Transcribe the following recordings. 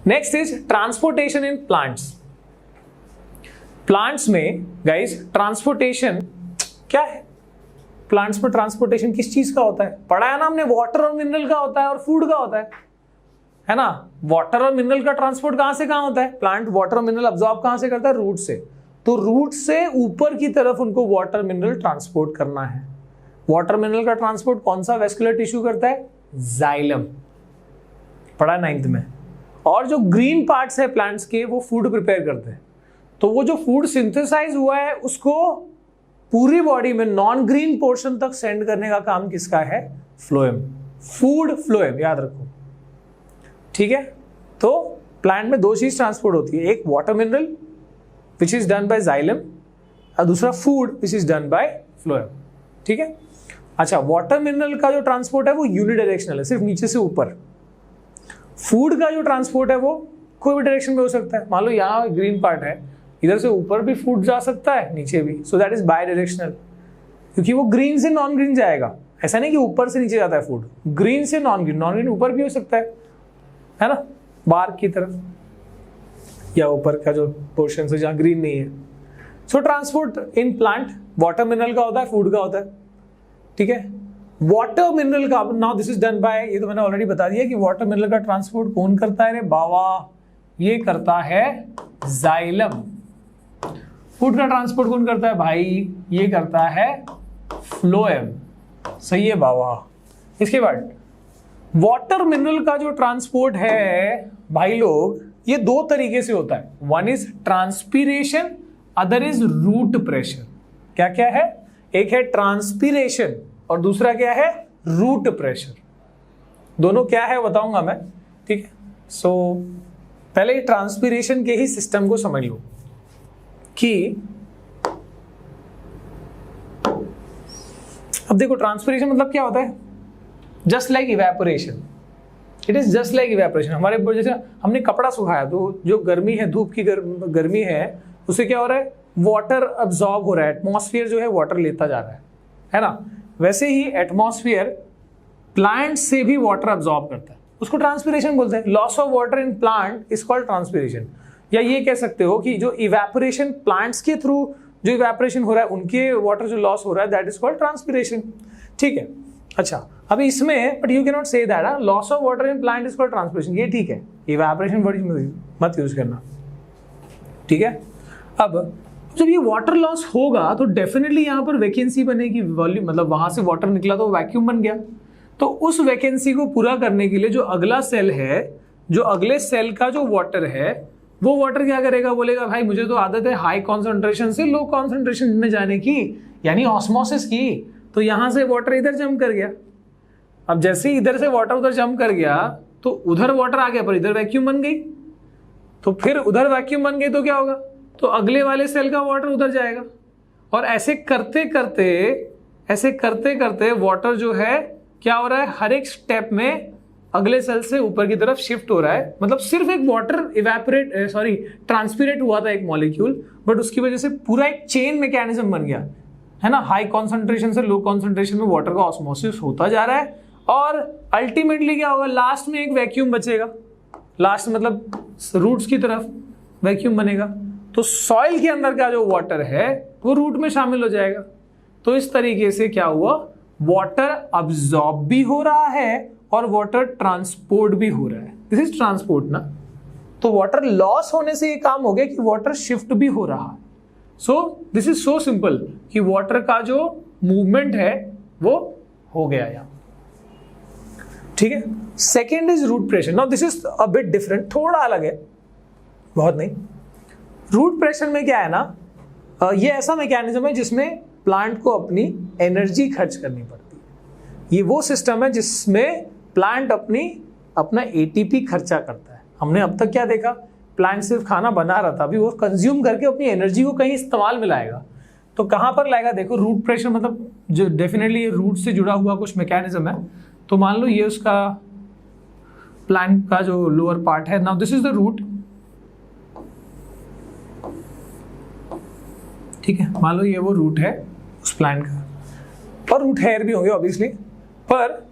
Next is transportation in plants. Plants में guys transportation क्या है? प्लांट्स में ट्रांसपोर्टेशन किस चीज का होता है? पढ़ा है ना हमने, वाटर और मिनरल का होता है और फूड का होता है ना। वाटर और मिनरल का ट्रांसपोर्ट कहां से कहां होता है? प्लांट वाटर और मिनरल अब्सॉर्ब कहां से करता है? रूट से। तो रूट से ऊपर की तरफ उनको वाटर मिनरल ट्रांसपोर्ट करना है। वाटर मिनरल का ट्रांसपोर्ट कौन सा वेस्कुलर टिश्यू करता है? जाइलम, पढ़ा 9th में। और जो ग्रीन पार्ट्स है प्लांट्स के वो फूड प्रिपेयर करते हैं। तो वो जो फूड सिंथेसाइज हुआ है उसको पूरी बॉडी में नॉन ग्रीन पोर्शन तक सेंड करने का काम किसका है? फ्लोएम, फूड फ्लोएम, याद रखो, ठीक है। तो प्लांट में दो चीज ट्रांसपोर्ट होती है, एक water mineral which is done by xylem और दूसरा food which is done by phloem, ठीक है। अच्छा, वाटर मिनरल का जो ट्रांसपोर्ट है वो यूनिडायरेक्शनल है, सिर्फ नीचे से ऊपर। फूड का जो ट्रांसपोर्ट है वो कोई भी डायरेक्शन में हो सकता है। मान लो यहाँ ग्रीन पार्ट है, इधर से ऊपर भी फूड जा सकता है, नीचे भी, so that is by directional, क्योंकि वो ग्रीन से नॉन ग्रीन जाएगा। ऐसा नहीं कि ऊपर से नीचे जाता है फूड, ग्रीन से नॉन ग्रीन, नॉन ग्रीन ऊपर भी हो सकता है ना, बाहर की तरफ, या ऊपर का जो पोर्शन है जहाँ ग्रीन नहीं है। सो transport in plant water mineral का होता है, फूड का होता है, ठीक है। वाटर मिनरल का, now this is done by, ये तो मैंने ऑलरेडी बता दिया कि वाटर मिनरल का ट्रांसपोर्ट कौन करता है रे बाबा? ये करता है जाइलम। फूड का ट्रांसपोर्ट कौन करता है भाई? ये करता है फ्लोएम। सही है बाबा। इसके बाद वाटर मिनरल का जो ट्रांसपोर्ट है भाई लोग, ये दो तरीके से होता है। One is transpiration, other is root pressure. क्या क्या है? एक है ट्रांसपीरेशन और दूसरा क्या है? Root pressure. दोनों क्या है बताऊंगा मैं, ठीक है। सो पहले ट्रांसपीरेशन के ही सिस्टम को समझ लो कि अब देखो ट्रांसपीरेशन मतलब क्या होता है? Just like evaporation, it is just like evaporation. हमारे जैसे हमने कपड़ा सुखाया तो जो गर्मी है, धूप की गर्मी है, उससे क्या हो रहा है? वाटर अब्सॉर्ब हो रहा है, एटमॉस्फेयर जो है वाटर लेता जा रहा है ना। वैसे ही एटमॉस्फेयर प्लांट से भी वाटर अब्सॉर्ब करता है, उसको ट्रांसपीरेशन बोलते हैं। Loss of water in plant is called transpiration. या ये कह सकते हो कि जो इवेपोरेशन प्लांट्स के थ्रू जो इवेपोरेशन हो रहा है, उनके वाटर जो लॉस हो रहा है, दैट इज कॉल्ड ट्रांसपीरेशन, ठीक है। अच्छा, अभी इसमें but you can not say that loss of water in plant is called transpiration, ये ठीक है। इवेपोरेशन वर्ड मत यूज करना, ठीक है। अब जब ये वाटर लॉस होगा तो डेफिनेटली यहाँ पर वैकेंसी बनेगी, वॉल्यूम, मतलब वहां से वाटर निकला तो वैक्यूम बन गया। तो उस वैकेंसी को पूरा करने के लिए जो अगला सेल है, जो अगले सेल का जो वाटर है, वो वाटर क्या करेगा? बोलेगा भाई मुझे तो आदत है हाई कॉन्सेंट्रेशन से लो कॉन्सेंट्रेशन में जाने की, यानी ऑस्मोसिस की। तो यहां से वाटर इधर जंप कर गया। अब जैसे ही इधर से वाटर उधर जंप कर गया तो उधर वाटर आ गया पर इधर वैक्यूम बन गई। तो फिर उधर वैक्यूम बन गई तो क्या होगा? तो अगले वाले सेल का वाटर उधर जाएगा। और ऐसे करते करते वाटर जो है क्या हो रहा है? हर एक स्टेप में अगले सेल से ऊपर की तरफ शिफ्ट हो रहा है। मतलब सिर्फ एक वाटर ट्रांसपीरेट हुआ था एक मॉलिक्यूल, बट उसकी वजह से पूरा एक चेन मैकेनिज्म बन गया है ना। हाई कॉन्सेंट्रेशन से लो कॉन्सेंट्रेशन में वाटर का ऑस्मोसिस होता जा रहा है और अल्टीमेटली क्या होगा? लास्ट में एक वैक्यूम बचेगा। लास्ट मतलब रूट्स की तरफ वैक्यूम बनेगा। तो सॉइल के अंदर का जो वाटर है वो रूट में शामिल हो जाएगा। तो इस तरीके से क्या हुआ? वाटर अब्सॉर्ब भी हो रहा है और वाटर ट्रांसपोर्ट भी हो रहा है। दिस इज ट्रांसपोर्ट ना। तो वाटर लॉस होने से ये काम हो गया कि वाटर शिफ्ट भी हो रहा है। So this is so simple कि वाटर का जो मूवमेंट है वो हो गया यहां, ठीक है। Second is root pressure. Now this is a bit different, थोड़ा अलग है, बहुत नहीं। रूट प्रेशर में क्या है ना, ये ऐसा मैकेनिज्म है जिसमें प्लांट को अपनी एनर्जी खर्च करनी पड़ती है। ये वो सिस्टम है जिसमें प्लांट अपना एटीपी खर्चा करता है। हमने अब तक क्या देखा? प्लांट सिर्फ खाना बना रहा था, अभी वो कंज्यूम करके अपनी एनर्जी को कहीं इस्तेमाल में लाएगा। तो कहां पर लाएगा? देखो, रूट प्रेशर मतलब जो डेफिनेटली ये रूट से जुड़ा हुआ कुछ मैकेनिज्म है। तो मान लो ये उसका प्लांट का जो लोअर पार्ट है। Now this is the root, ठीक है। मान लो ये वो रूट है उस प्लांट का, और रूट हेयर भी होंगे ऑब्वियसली। पर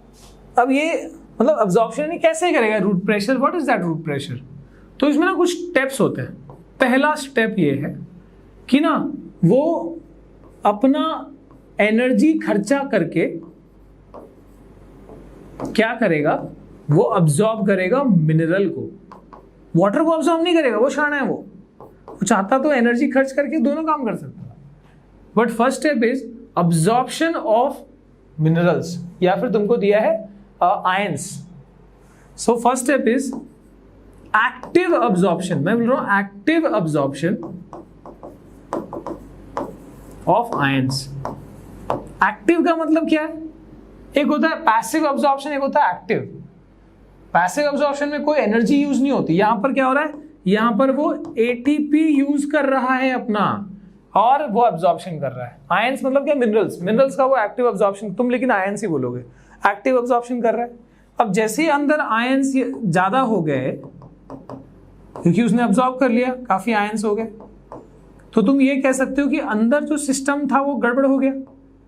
अब ये मतलब अब्जॉर्प्शन कैसे करेगा root pressure? What is that root pressure? तो इसमें ना कुछ स्टेप्स होते हैं। पहला स्टेप ये है कि ना वो अपना एनर्जी खर्चा करके क्या करेगा, वो अब्सॉर्ब करेगा मिनरल को। वाटर को अब्सॉर्ब नहीं करेगा, वो शाना है। वो चाहता तो एनर्जी खर्च करके दोनों काम कर सकता है, but first step is absorption of minerals, या फिर तुमको दिया है ions. So first step is active absorption. मैं बोल रहा हूं active absorption of ions. Active का मतलब क्या है? एक होता है पैसिव अब्सॉर्प्शन, एक होता है एक्टिव। पैसिव अब्सॉर्प्शन में कोई एनर्जी यूज नहीं होती। यहां पर क्या हो रहा है, यहां पर वो एटीपी यूज कर रहा है अपना, और वो अब्सॉर्प्शन कर रहा है। आयंस मतलब क्या? मिनरल्स। मिनरल्स का वो एक्टिव अब्सॉर्प्शन, तुम लेकिन आयंस ही बोलोगे। एक्टिव अब्सॉर्प्शन कर रहा है। अब जैसे ही अंदर आयंस ज्यादा हो गए, क्योंकि उसने अब्सॉर्ब कर लिया, काफी आयंस हो गए, तो तुम ये कह सकते हो कि अंदर जो सिस्टम था वो गड़बड़ हो गया,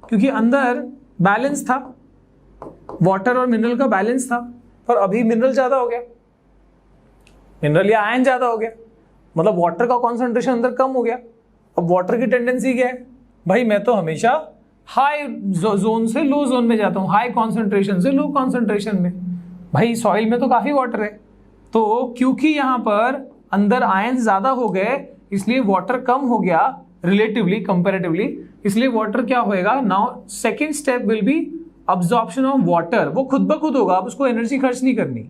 क्योंकि अंदर बैलेंस था, वाटर और मिनरल का बैलेंस था, पर अभी मिनरल ज्यादा हो गया, मिनरल या आयन ज्यादा हो गया, मतलब वाटर का कॉन्सेंट्रेशन अंदर कम हो गया। अब वाटर की टेंडेंसी क्या है भाई, मैं तो हमेशा हाई जोन से लो जोन में जाता हूं, हाई कॉन्सेंट्रेशन से लो कॉन्सेंट्रेशन में। भाई सॉइल में तो काफी वाटर है, तो क्योंकि यहां पर अंदर आयन ज्यादा हो गए, इसलिए वाटर कम हो गया रिलेटिवली, कंपैरेटिवली, इसलिए वाटर क्या होएगा now, second step will be absorption of water. वो खुद ब खुद होगा, अब उसको एनर्जी खर्च नहीं करनी।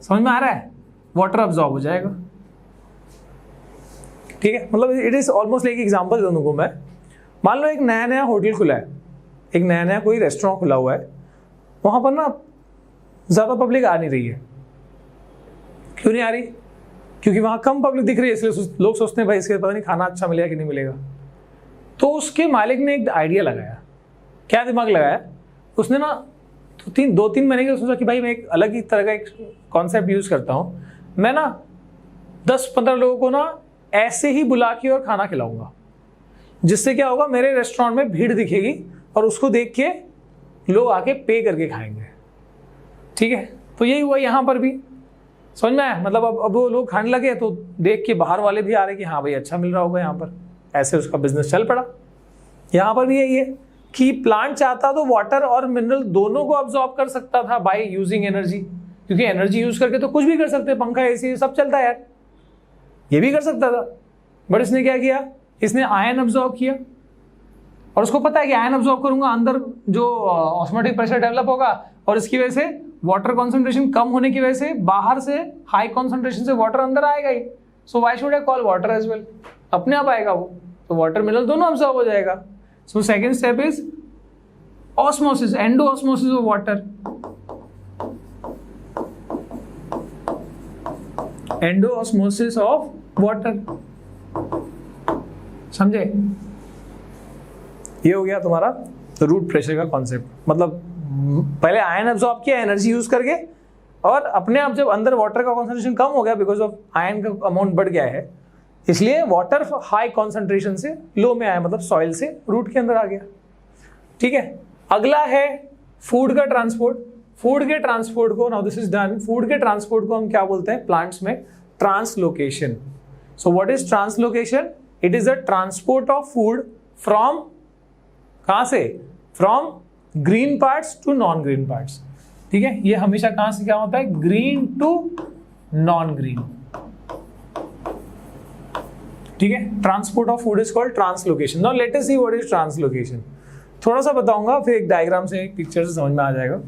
समझ में आ रहा है? वाटर अब्सॉर्ब हो जाएगा। ठीक है, मतलब it is almost like example दोनों को मैं, मान लो एक नया नया होटल खुला है, एक नया नया कोई रेस्टोरेंट खुला हुआ है, वहां पर ना ज्यादा पब्लिक आ नहीं रही है। क्यों नहीं आ रही? क्योंकि वहां कम पब्लिक दिख रही है, इसलिए लोग सोचते हैं भाई इसके पता नहीं खाना अच्छा मिलेगा कि नहीं मिलेगा। तो उसके मालिक ने एक आइडिया लगाया। क्या दिमाग लगाया उसने ना, तो दो तीन महीने के सोचा कि भाई मैं एक अलग ही तरह का एक कॉन्सेप्ट यूज करता हूं। मैं ना 10-15 लोगों को ना ऐसे ही बुला के और खाना खिलाऊंगा, जिससे क्या होगा, मेरे रेस्टोरेंट में भीड़ दिखेगी और उसको देख के लोग आके पे करके खाएंगे। ठीक है, तो यही हुआ यहां पर भी। समझ में आया? मतलब अब वो लोग खाने लगे तो देख के बाहर वाले भी आ रहे कि हाँ भाई अच्छा मिल रहा होगा यहाँ पर, ऐसे उसका बिजनेस चल पड़ा। यहाँ पर भी यही है कि प्लांट चाहता तो वाटर और मिनरल दोनों को अब्सॉर्ब कर सकता था बाय यूजिंग एनर्जी, क्योंकि एनर्जी यूज करके तो कुछ भी कर सकते, पंखा एसी सब चलता है यार, ये भी कर सकता था। बट इसने क्या किया, इसने आयन अब्सॉर्ब किया, और उसको पता है कि आयन अब्सॉर्ब करूंगा अंदर जो ऑस्मोटिक प्रेशर डेवलप होगा, और इसकी वजह से वाटर कॉन्सेंट्रेशन कम होने की वजह से बाहर से हाई कॉन्सेंट्रेशन से वाटर अंदर आएगा ही। So why should I call water as well, अपने आप आएगा वो, तो वाटर मिनरल दोनों अब्सॉर्ब हो जाएगा। So second step is osmosis, endo osmosis of water. Endo osmosis of water, समझे? ये हो गया तुम्हारा रूट प्रेशर का कॉन्सेप्ट। मतलब पहले आयन अब्सॉर्ब किया एनर्जी यूज करके, और अपने आप जब अंदर वाटर का कॉन्सेंट्रेशन कम हो गया बिकॉज ऑफ आयन का अमाउंट बढ़ गया है, इसलिए वाटर हाई कॉन्सेंट्रेशन से लो में आया, मतलब सॉइल से रूट के अंदर आ गया। ठीक है, अगला है फूड का ट्रांसपोर्ट। फूड के ट्रांसपोर्ट को, now this is done, food के ट्रांसपोर्ट को हम क्या बोलते हैं प्लांट्स में? Translocation. So what is translocation? It is a transport of food from, कहां से? From green parts to non green parts. ठीक है, ये हमेशा कहां से क्या होता है? Green to non green. ठीक है, transport of food is called translocation. Now let us see what is translocation. थोड़ा सा बताऊंगा, फिर एक डायग्राम से, एक पिक्चर से समझ में आ जाएगा।